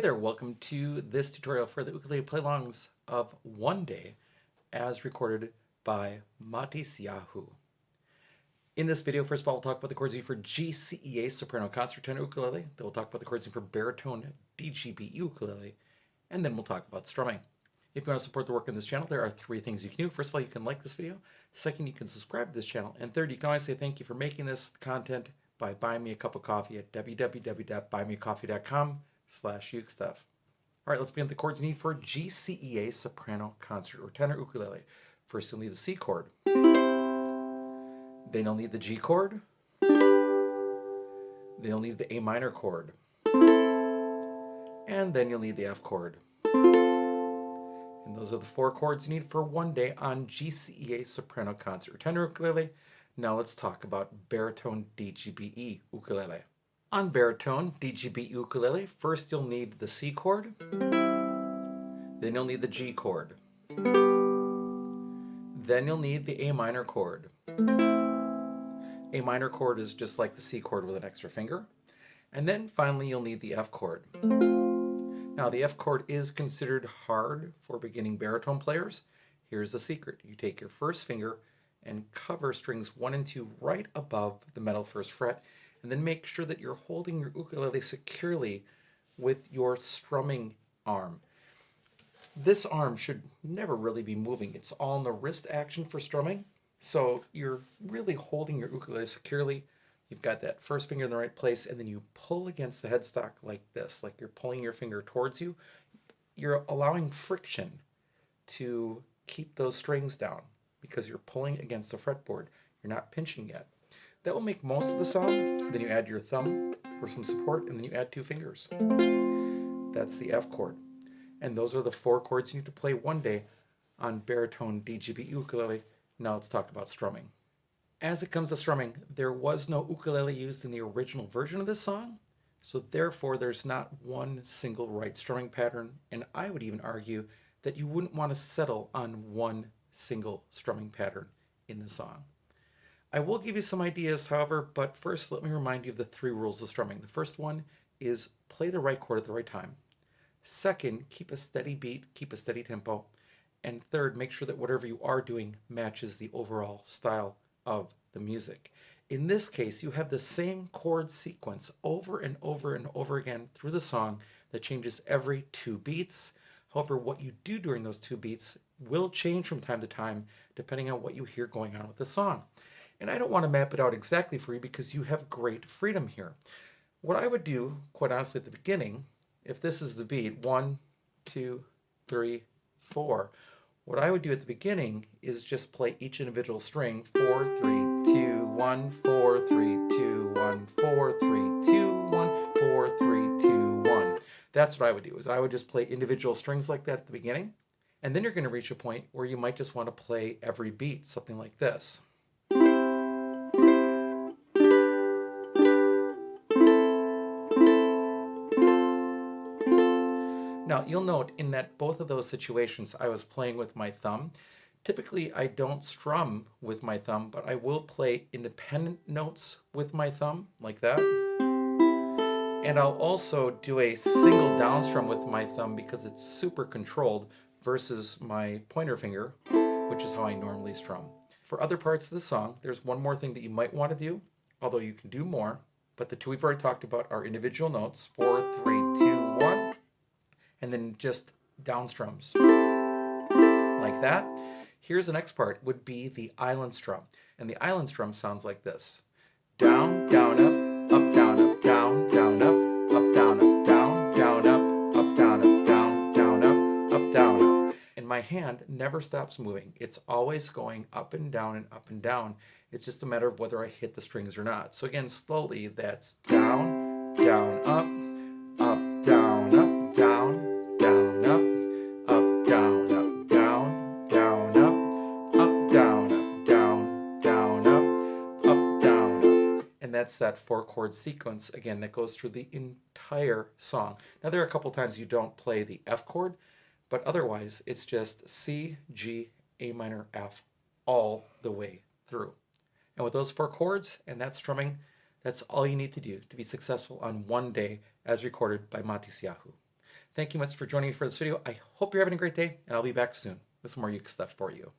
there, welcome to this tutorial for the ukulele play-alongs of One Day as recorded by Matisyahu. In this video, first of all, we'll talk about the chords for GCEA soprano concert tenor ukulele, then we'll talk about the chords for baritone DGBE ukulele, and then we'll talk about strumming. If you want to support the work on this channel, there are three things you can do. First of all, you can like this video. Second, you can subscribe to this channel. And third, you can always say thank you for making this content by buying me a cup of coffee at www.buymeacoffee.com/UkeStuff. All right, let's begin with the chords you need for GCEA soprano concert or tenor ukulele. First, you'll need the C chord. Then you'll need the G chord. Then you'll need the A minor chord. And then you'll need the F chord. And those are the four chords you need for One Day on GCEA soprano concert or tenor ukulele. Now let's talk about baritone DGBE ukulele. On baritone DGBE ukulele, first you'll need the C chord, then you'll need the G chord, then you'll need the A minor chord. A minor chord is just like the C chord with an extra finger. And then finally you'll need the F chord. Now the F chord is considered hard for beginning baritone players. Here's the secret. You take your first finger and cover strings 1 and 2 right above the metal first fret, and then make sure that you're holding your ukulele securely with your strumming arm. This arm should never really be moving. It's all in the wrist action for strumming, so you're really holding your ukulele securely. You've got that first finger in the right place, and then you pull against the headstock like this, like you're pulling your finger towards you. You're allowing friction to keep those strings down because you're pulling against the fretboard. You're not pinching yet. That will make most of the sound. Then you add your thumb for some support, and then you add 2 fingers. That's the F chord. And those are the 4 chords you need to play One Day on baritone DGBE ukulele. Now let's talk about strumming. As it comes to strumming, there was no ukulele used in the original version of this song, so therefore there's not one single right strumming pattern, and I would even argue that you wouldn't want to settle on one single strumming pattern in the song. I will give you some ideas, however, but first let me remind you of the 3 rules of strumming. The first one is play the right chord at the right time. Second, keep a steady beat, keep a steady tempo. And third, make sure that whatever you are doing matches the overall style of the music. In this case, you have the same chord sequence over and over and over again through the song that changes every 2 beats. However, what you do during those 2 beats will change from time to time depending on what you hear going on with the song. And I don't want to map it out exactly for you because you have great freedom here. What I would do, quite honestly, at the beginning, if this is the beat, 1, 2, 3, 4, what I would do at the beginning is just play each individual string, 4, 3, 2, 1, 4, 3, 2, 1, 4, 3, 2, 1, 4, 3, 2, 1. That's what I would do, is I would just play individual strings like that at the beginning, and then you're going to reach a point where you might just want to play every beat, something like this. Now, you'll note in that both of those situations I was playing with my thumb. Typically, I don't strum with my thumb, but I will play independent notes with my thumb, like that. And I'll also do a single down strum with my thumb because it's super controlled versus my pointer finger, which is how I normally strum. For other parts of the song, there's one more thing that you might want to do, although you can do more, but the 2 we've already talked about are individual notes, 4, 3, 2, 1. And then just down strums like that. Here's the next part, would be the island strum. And the island strum sounds like this. Down, down, up, down, up, down, down, up, down, up, down, down, up, down, up, down, down, up, down, up. And my hand never stops moving. It's always going up and down and up and down. It's just a matter of whether I hit the strings or not. So again, slowly, that's down, down, up, down, up, down, down, up, down, up, down, down, up, down, up, down, down, up, down, up. And that's that 4 chord sequence, again, that goes through the entire song. Now, there are a couple times you don't play the F chord, but otherwise, it's just C, G, A minor, F, all the way through. And with those 4 chords and that strumming, that's all you need to do to be successful on One Day as recorded by Matisyahu. Thank you much for joining me for this video. I hope you're having a great day, and I'll be back soon with some more Uke stuff for you.